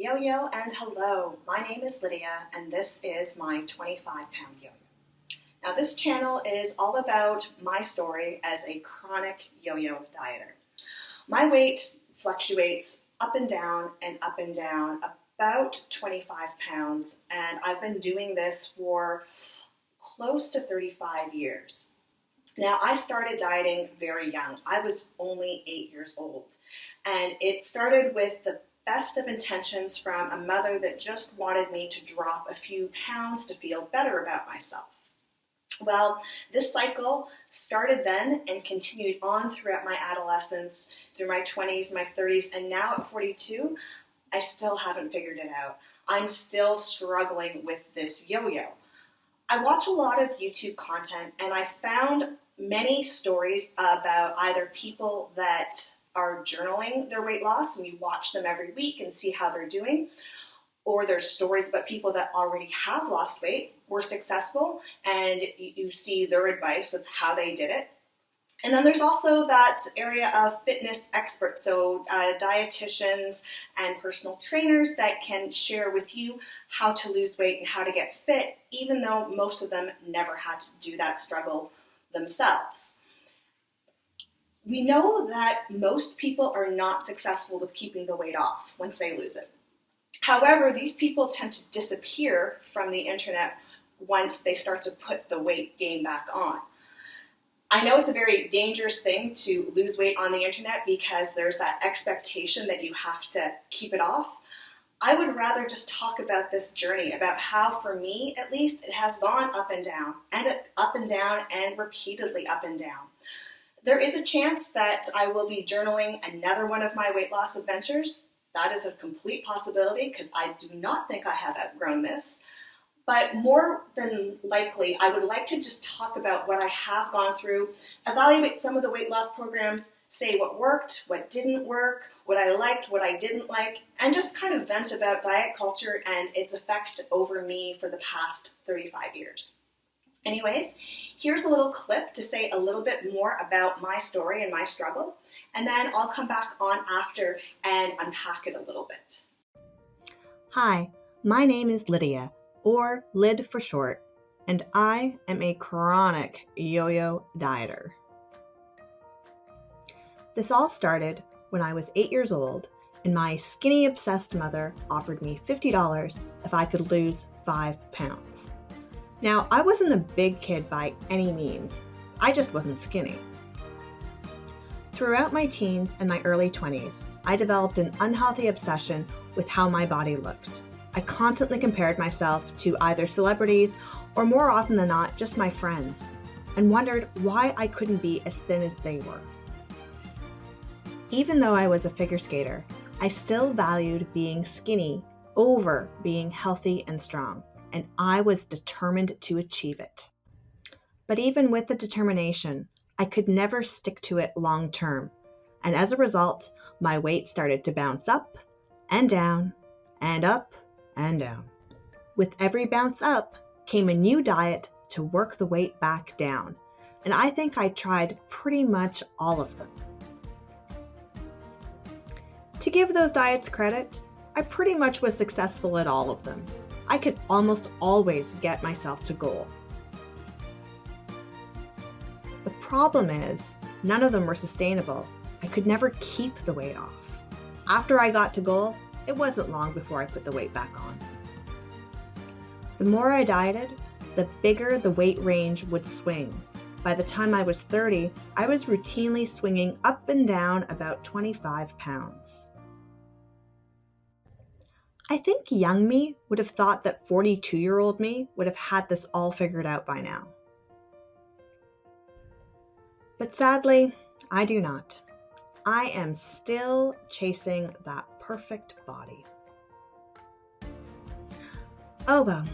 Yo-yo and hello, my name is Lydia and this is my 25-pound yo-yo. Now this channel is all about my story as a chronic yo-yo dieter. My weight fluctuates up and down about 25 pounds, and I've been doing this for close to 35 years. Now I started dieting very young. I was only 8 years old, and it started with the best of intentions from a mother that just wanted me to drop a few pounds to feel better about myself. Well, this cycle started then and continued on throughout my adolescence, through my 20s, my 30s, and now at 42, I still haven't figured it out. I'm still struggling with this yo-yo. I watch a lot of YouTube content, and I found many stories about either people that are journaling their weight loss, and you watch them every week and see how they're doing, or there's stories about people that already have lost weight, were successful, and you see their advice of how they did it. And then there's also that area of fitness experts, so dietitians and personal trainers that can share with you how to lose weight and how to get fit, even though most of them never had to do that struggle themselves. We know that most people are not successful with keeping the weight off once they lose it. However, these people tend to disappear from the internet once they start to put the weight gain back on. I know it's a very dangerous thing to lose weight on the internet because there's that expectation that you have to keep it off. I would rather just talk about this journey, about how, for me at least, it has gone up and down, and repeatedly up and down. There is a chance that I will be journaling another one of my weight loss adventures. That is a complete possibility because I do not think I have outgrown this. But more than likely, I would like to just talk about what I have gone through, evaluate some of the weight loss programs, say what worked, what didn't work, what I liked, what I didn't like, and just kind of vent about diet culture and its effect over me for the past 35 years. Anyways, here's a little clip to say a little bit more about my story and my struggle, and then I'll come back on after and unpack it a little bit. Hi, my name is Lydia, or Lyd for short, and I am a chronic yo-yo dieter. This all started when I was 8 years old, and my skinny-obsessed mother offered me $50 if I could lose 5 pounds. Now, I wasn't a big kid by any means. I just wasn't skinny. Throughout my teens and my early 20s, I developed an unhealthy obsession with how my body looked. I constantly compared myself to either celebrities or, more often than not, just my friends, and wondered why I couldn't be as thin as they were. Even though I was a figure skater, I still valued being skinny over being healthy and strong, and I was determined to achieve it. But even with the determination, I could never stick to it long term, and as a result, my weight started to bounce up and down and up and down. With every bounce up came a new diet to work the weight back down, and I think I tried pretty much all of them. To give those diets credit, I pretty much was successful at all of them. I could almost always get myself to goal. The problem is, none of them were sustainable. I could never keep the weight off. After I got to goal, it wasn't long before I put the weight back on. The more I dieted, the bigger the weight range would swing. By the time I was 30, I was routinely swinging up and down about 25 pounds. I think young me would have thought that 42-year-old me would have had this all figured out by now. But sadly, I do not. I am still chasing that perfect body. Oh well.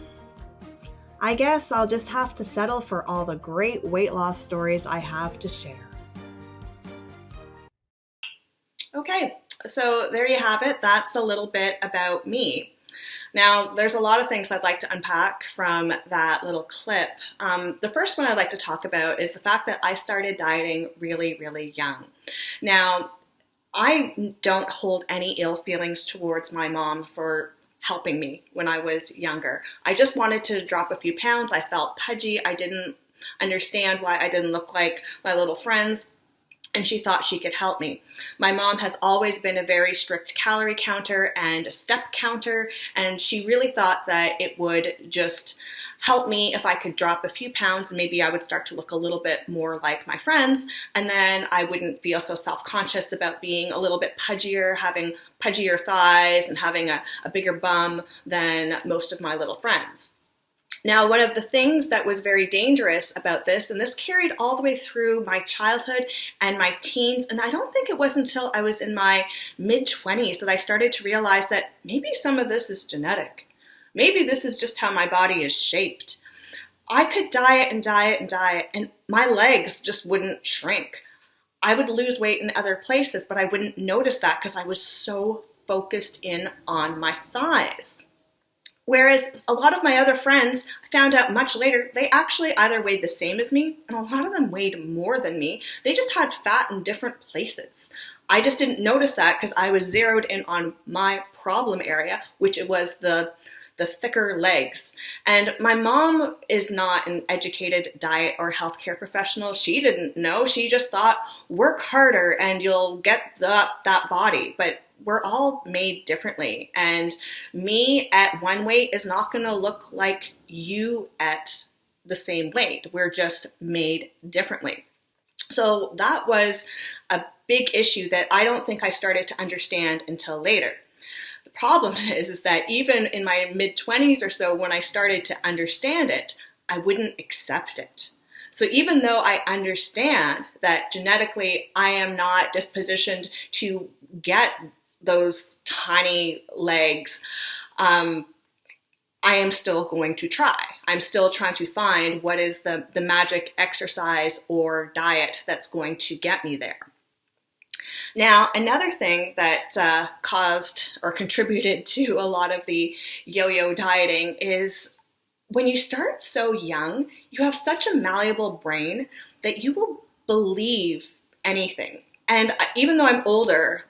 I guess I'll just have to settle for all the great weight loss stories I have to share. Okay, so there you have it. That's a little bit about me. Now, there's a lot of things I'd like to unpack from that little clip. The first one I'd like to talk about is the fact that I started dieting really, really young. Now, I don't hold any ill feelings towards my mom for helping me when I was younger. I just wanted to drop a few pounds. I felt pudgy. I didn't understand why I didn't look like my little friends, and she thought she could help me. My mom has always been a very strict calorie counter and a step counter, and she really thought that it would just help me if I could drop a few pounds, and maybe I would start to look a little bit more like my friends, and then I wouldn't feel so self-conscious about being a little bit pudgier, having pudgier thighs and having a bigger bum than most of my little friends. Now, one of the things that was very dangerous about this, and this carried all the way through my childhood and my teens, and I don't think it was until I was in my mid-20s that I started to realize that maybe some of this is genetic. Maybe this is just how my body is shaped. I could diet and diet and diet, and my legs just wouldn't shrink. I would lose weight in other places, but I wouldn't notice that because I was so focused in on my thighs. Whereas a lot of my other friends, I found out much later, they actually either weighed the same as me, and a lot of them weighed more than me. They just had fat in different places. I just didn't notice that because I was zeroed in on my problem area, which it was the thicker legs. And my mom is not an educated diet or healthcare professional. She didn't know. She just thought, work harder and you'll get that body. But we're all made differently. And me at one weight is not going to look like you at the same weight. We're just made differently. So that was a big issue that I don't think I started to understand until later. The problem is that even in my mid-20s or so, when I started to understand it, I wouldn't accept it. So even though I understand that genetically I am not dispositioned to get those tiny legs, I am still going to try. I'm still trying to find what is the magic exercise or diet that's going to get me there. Now, another thing that caused or contributed to a lot of the yo-yo dieting is when you start so young, you have such a malleable brain that you will believe anything. And even though I'm older,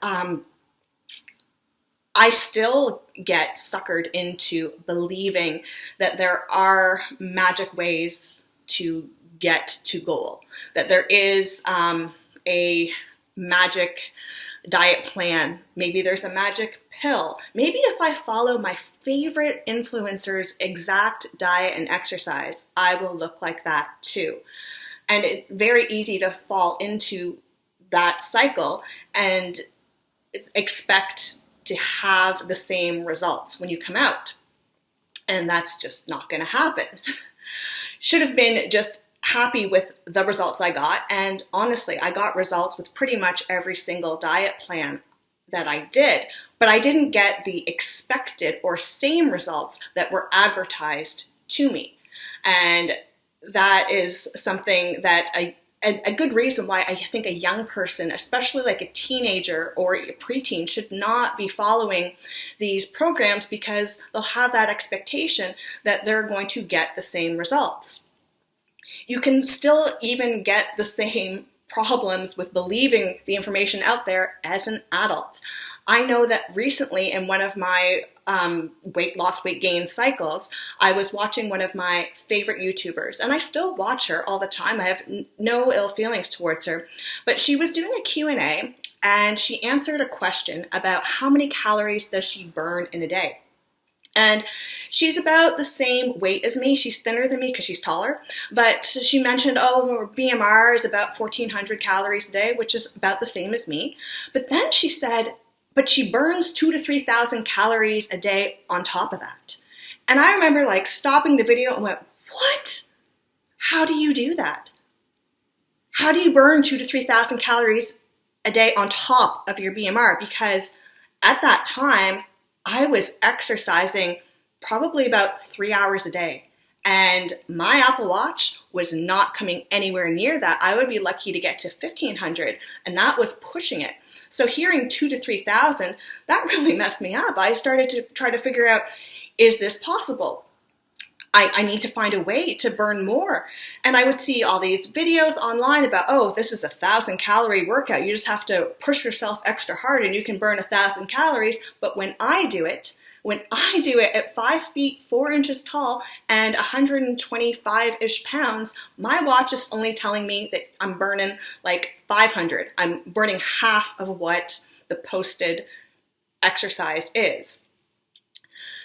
I still get suckered into believing that there are magic ways to get to goal, that there is a magic diet plan. Maybe there's a magic pill. Maybe if I follow my favorite influencer's exact diet and exercise, I will look like that too. And it's very easy to fall into that cycle and expect to have the same results when you come out. And that's just not going to happen. Should have been just happy with the results I got. And honestly, I got results with pretty much every single diet plan that I did, but I didn't get the expected or same results that were advertised to me. And that is something that a good reason why I think a young person, especially like a teenager or a preteen, should not be following these programs, because they'll have that expectation that they're going to get the same results. You can still even get the same problems with believing the information out there as an adult. I know that recently in one of my weight loss, weight gain cycles, I was watching one of my favorite YouTubers, and I still watch her all the time. I have no ill feelings towards her, but she was doing a Q&A, and she answered a question about how many calories does she burn in a day. And she's about the same weight as me. She's thinner than me because she's taller. But she mentioned, her BMR is about 1,400 calories a day, which is about the same as me. But then she said, but she burns 2,000 to 3,000 calories a day on top of that. And I remember stopping the video and went, what? How do you do that? How do you burn 2,000 to 3,000 calories a day on top of your BMR? Because at that time, I was exercising probably about 3 hours a day, and my Apple Watch was not coming anywhere near that. I would be lucky to get to 1,500, and that was pushing it. So hearing 2,000 to 3,000, that really messed me up. I started to try to figure out, is this possible? I need to find a way to burn more. And I would see all these videos online about, oh, this is 1,000-calorie workout. You just have to push yourself extra hard and you can burn 1,000 calories. But when I do it at 5 feet 4 inches tall and 125-ish pounds, my watch is only telling me that I'm burning like 500. I'm burning half of what the posted exercise is.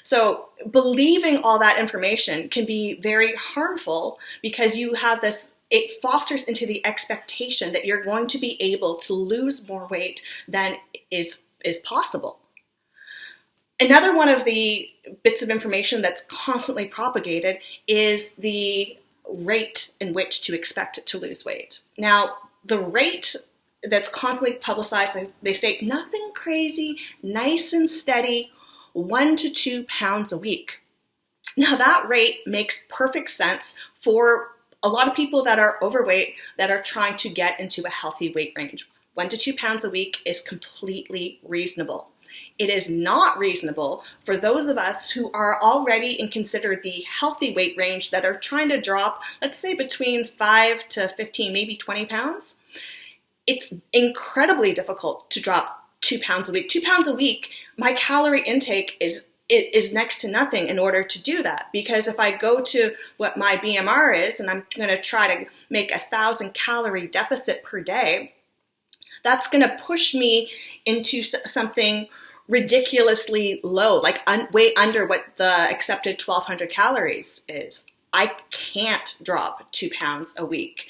So believing all that information can be very harmful because you have this, it fosters into the expectation that you're going to be able to lose more weight than is possible. Another one of the bits of information that's constantly propagated is the rate in which to expect to lose weight. Now, the rate that's constantly publicized, they say nothing crazy, nice and steady, 1 to 2 pounds a week. Now that rate makes perfect sense for a lot of people that are overweight that are trying to get into a healthy weight range. 1 to 2 pounds a week is completely reasonable. It is not reasonable for those of us who are already in considered the healthy weight range that are trying to drop, let's say between 5 to 15, maybe 20 pounds. It's incredibly difficult to drop 2 pounds a week. 2 pounds a week, my calorie intake is next to nothing in order to do that. Because if I go to what my BMR is and I'm going to try to make 1,000 calorie deficit per day, that's going to push me into something ridiculously low, like way under what the accepted 1,200 calories is. I can't drop 2 pounds a week.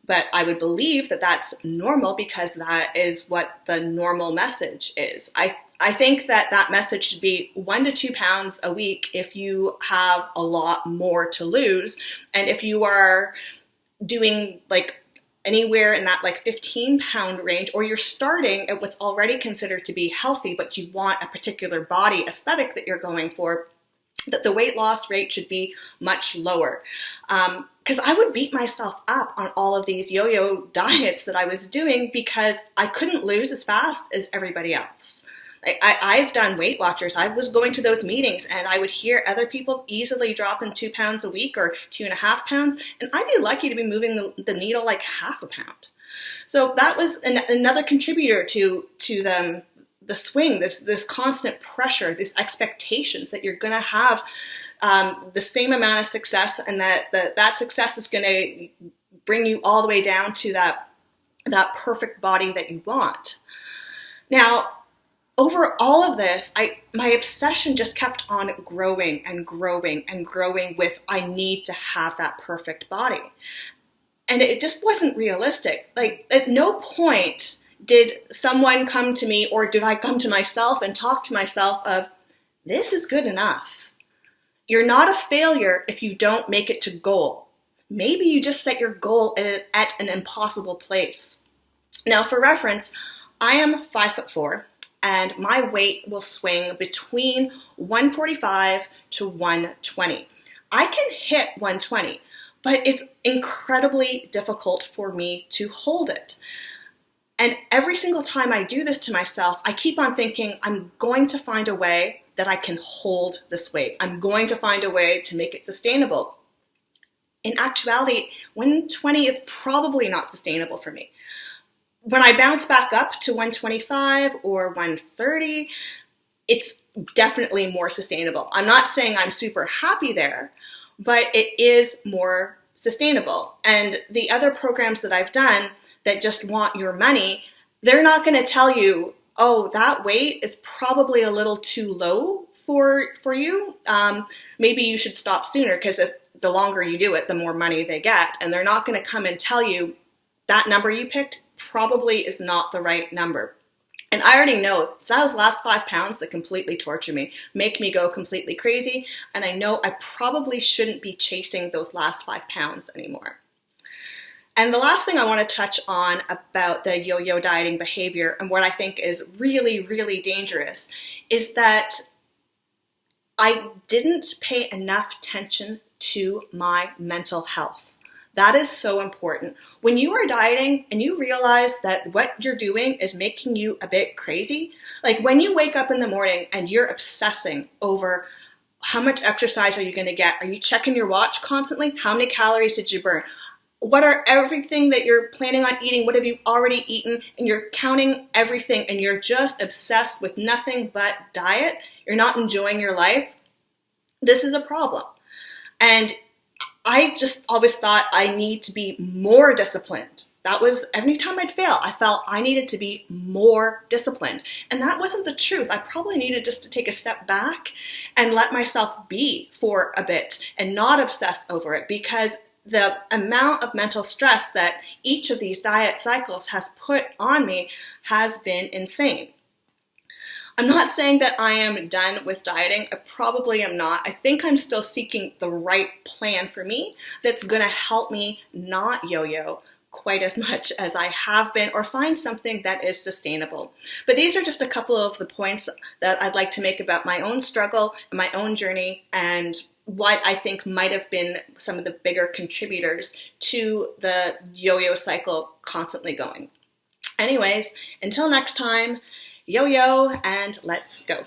But I would believe that that's normal because that is what the normal message is. I think that message should be 1 to 2 pounds a week if you have a lot more to lose. And if you are doing like anywhere in that like 15-pound range, or you're starting at what's already considered to be healthy, but you want a particular body aesthetic that you're going for, that the weight loss rate should be much lower. Because I would beat myself up on all of these yo-yo diets that I was doing because I couldn't lose as fast as everybody else. I've done Weight Watchers. I was going to those meetings and I would hear other people easily dropping 2 pounds a week or 2.5 pounds, and I'd be lucky to be moving the needle like half a pound. So that was another contributor to the swing, this constant pressure, these expectations that you're going to have the same amount of success, and that success is going to bring you all the way down to that perfect body that you want. Now, over all of this, my obsession just kept on growing and growing and growing with I need to have that perfect body. And it just wasn't realistic. Like, at no point did someone come to me, or did I come to myself and talk to myself of, this is good enough. You're not a failure if you don't make it to goal. Maybe you just set your goal at an impossible place. Now, for reference, I am 5'4", and my weight will swing between 145 to 120. I can hit 120, but it's incredibly difficult for me to hold it. And every single time I do this to myself, I keep on thinking, I'm going to find a way that I can hold this weight. I'm going to find a way to make it sustainable. In actuality, 120 is probably not sustainable for me. When I bounce back up to 125 or 130, it's definitely more sustainable. I'm not saying I'm super happy there, but it is more sustainable. And the other programs that I've done that just want your money, they're not going to tell you, oh, that weight is probably a little too low for you. Maybe you should stop sooner, because if the longer you do it, the more money they get. And they're not going to come and tell you that number you picked probably is not the right number. And I already know those last 5 pounds that completely torture me, make me go completely crazy. And I know I probably shouldn't be chasing those last 5 pounds anymore. And the last thing I want to touch on about the yo-yo dieting behavior, and what I think is really, really dangerous, is that I didn't pay enough attention to my mental health. That is so important. When you are dieting and you realize that what you're doing is making you a bit crazy, like when you wake up in the morning and you're obsessing over How much exercise are you going to get? Are you checking your watch constantly? How many calories did you burn? What are everything that you're planning on eating? What have you already eaten? And you're counting everything and you're just obsessed with nothing but diet. You're not enjoying your life. This is a problem. And I just always thought I need to be more disciplined. That was every time I'd fail, I felt I needed to be more disciplined. And that wasn't the truth. I probably needed just to take a step back and let myself be for a bit and not obsess over it, because the amount of mental stress that each of these diet cycles has put on me has been insane. I'm not saying that I am done with dieting. I probably am not. I think I'm still seeking the right plan for me that's going to help me not yo-yo quite as much as I have been, or find something that is sustainable. But these are just a couple of the points that I'd like to make about my own struggle and my own journey, and what I think might have been some of the bigger contributors to the yo-yo cycle constantly going. Anyways, until next time, yo-yo and let's go.